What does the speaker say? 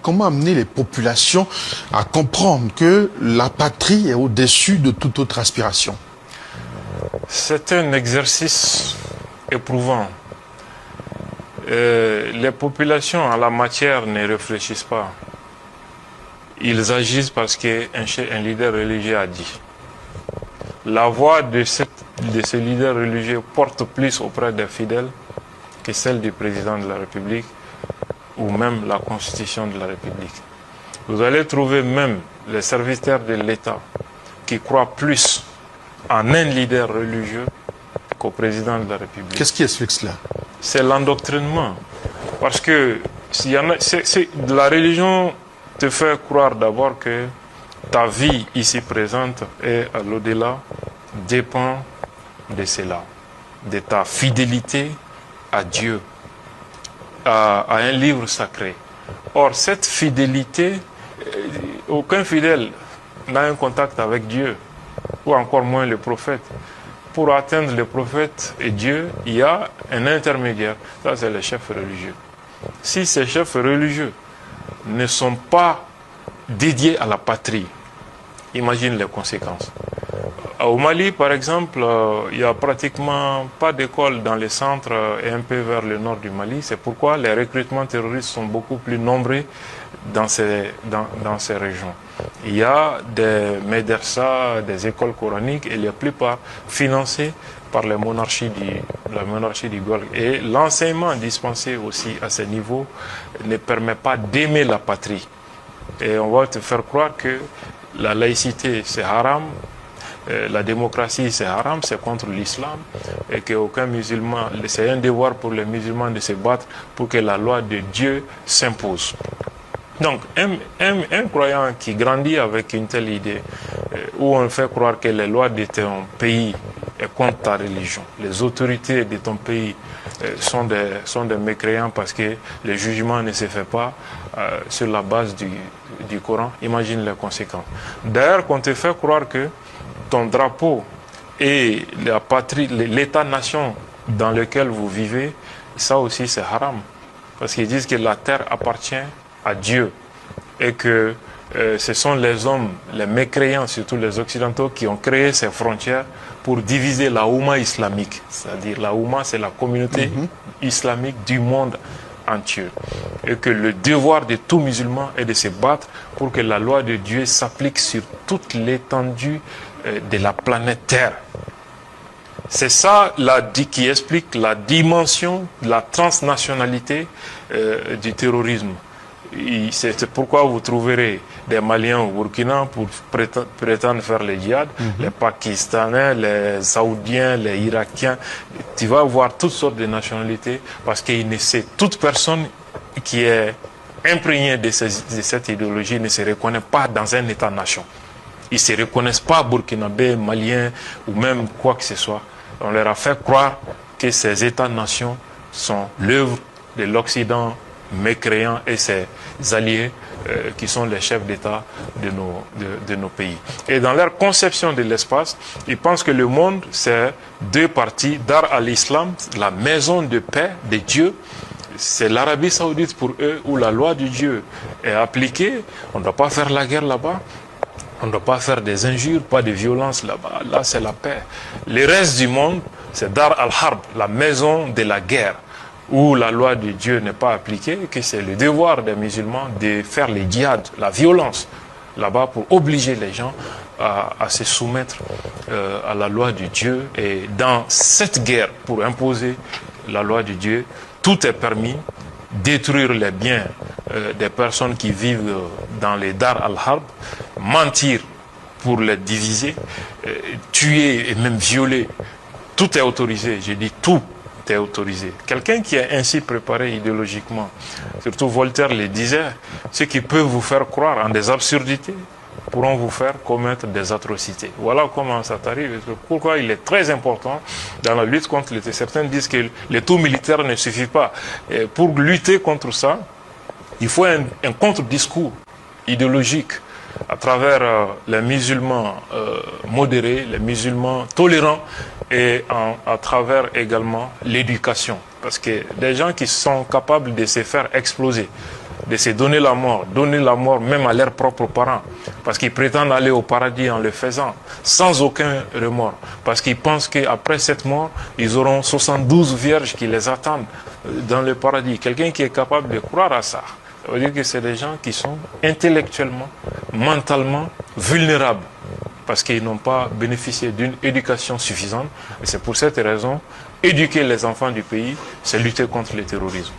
Comment amener les populations à comprendre que la patrie est au-dessus de toute autre aspiration? C'est un exercice éprouvant. Les populations en la matière ne réfléchissent pas. Ils agissent parce qu'un leader religieux a dit. La voix de ce leader religieux porte plus auprès des fidèles que celle du président de la République ou même la Constitution de la République. Vous allez trouver même les serviteurs de l'État qui croient plus en un leader religieux qu'au président de la République. Qu'est-ce qui explique cela? C'est l'endoctrinement. Parce que la religion te fait croire d'abord que ta vie ici présente et à l'au-delà dépend de cela, de ta fidélité à Dieu, à un livre sacré. Or, cette fidélité, aucun fidèle n'a un contact avec Dieu, ou encore moins le prophète. Pour atteindre le prophète et Dieu, il y a un intermédiaire, ça c'est les chefs religieux. Si ces chefs religieux ne sont pas dédiés à la patrie, imagine les conséquences. Au Mali, par exemple, il n'y a pratiquement pas d'école dans les centres et un peu vers le nord du Mali. C'est pourquoi les recrutements terroristes sont beaucoup plus nombreux dans ces régions. Il y a des médersas, des écoles coraniques et la plupart financées par la monarchie du Golfe. Et l'enseignement dispensé aussi à ce niveau ne permet pas d'aimer la patrie. Et on va te faire croire que la laïcité c'est haram, la démocratie c'est haram, c'est contre l'islam, et qu'aucun musulman, c'est un devoir pour les musulmans de se battre pour que la loi de Dieu s'impose. Donc, un croyant qui grandit avec une telle idée, où on fait croire que les lois de ton pays est contre ta religion, les autorités de ton pays sont des mécréants parce que le jugement ne se fait pas sur la base du Coran, imagine les conséquences. D'ailleurs, qu'on te fait croire que ton drapeau et la patrie, l'État-nation dans lequel vous vivez, ça aussi c'est haram. Parce qu'ils disent que la terre appartient à Dieu et que ce sont les hommes, les mécréants, surtout les occidentaux, qui ont créé ces frontières pour diviser la Oumma islamique. C'est-à-dire la Oumma, c'est la communauté islamique du monde entier. Et que le devoir de tout musulman est de se battre pour que la loi de Dieu s'applique sur toute l'étendue de la planète Terre. C'est ça qui explique la dimension, la transnationalité du terrorisme. C'est pourquoi vous trouverez des Maliens au Burkina pour prétendre faire le djihad, les Pakistanais, les Saoudiens, les Irakiens. Tu vas voir toutes sortes de nationalités parce qu'il ne sait, toute personne qui est imprégnée de cette idéologie ne se reconnaît pas dans un État-nation. Ils ne se reconnaissent pas burkinabés, maliens ou même quoi que ce soit. On leur a fait croire que ces États-nations sont l'œuvre de l'Occident mécréant et ses alliés qui sont les chefs d'État de nos pays. Et dans leur conception de l'espace, ils pensent que le monde, c'est deux parties. Dar al-Islam, la maison de paix de Dieu, c'est l'Arabie Saoudite pour eux, où la loi de Dieu est appliquée. On ne doit pas faire la guerre là-bas. On ne doit pas faire des injures, pas de violence là-bas. Là, c'est la paix. Le reste du monde, c'est Dar al-Harb, la maison de la guerre, où la loi de Dieu n'est pas appliquée, que c'est le devoir des musulmans de faire les djihad, la violence, là-bas, pour obliger les gens à se soumettre à la loi de Dieu. Et dans cette guerre, pour imposer la loi de Dieu, tout est permis. Détruire les biens des personnes qui vivent dans les Dar al-Harb, mentir pour les diviser, tuer et même violer, tout est autorisé. Je dis tout est autorisé. Quelqu'un qui est ainsi préparé idéologiquement, surtout Voltaire le disait, ceux qui peuvent vous faire croire en des absurdités pourront vous faire commettre des atrocités. Voilà comment ça t'arrive. Pourquoi il est très important dans la lutte contre l'été. Certains disent que le tout militaire ne suffit pas. Et pour lutter contre ça, il faut un contre-discours idéologique à travers les musulmans modérés, les musulmans tolérants et à travers également l'éducation. Parce que des gens qui sont capables de se faire exploser de se donner la mort même à leurs propres parents, parce qu'ils prétendent aller au paradis en le faisant, sans aucun remords, parce qu'ils pensent qu'après cette mort, ils auront 72 vierges qui les attendent dans le paradis. Quelqu'un qui est capable de croire à ça, ça veut dire que c'est des gens qui sont intellectuellement, mentalement vulnérables, parce qu'ils n'ont pas bénéficié d'une éducation suffisante. Et c'est pour cette raison, éduquer les enfants du pays, c'est lutter contre le terrorisme.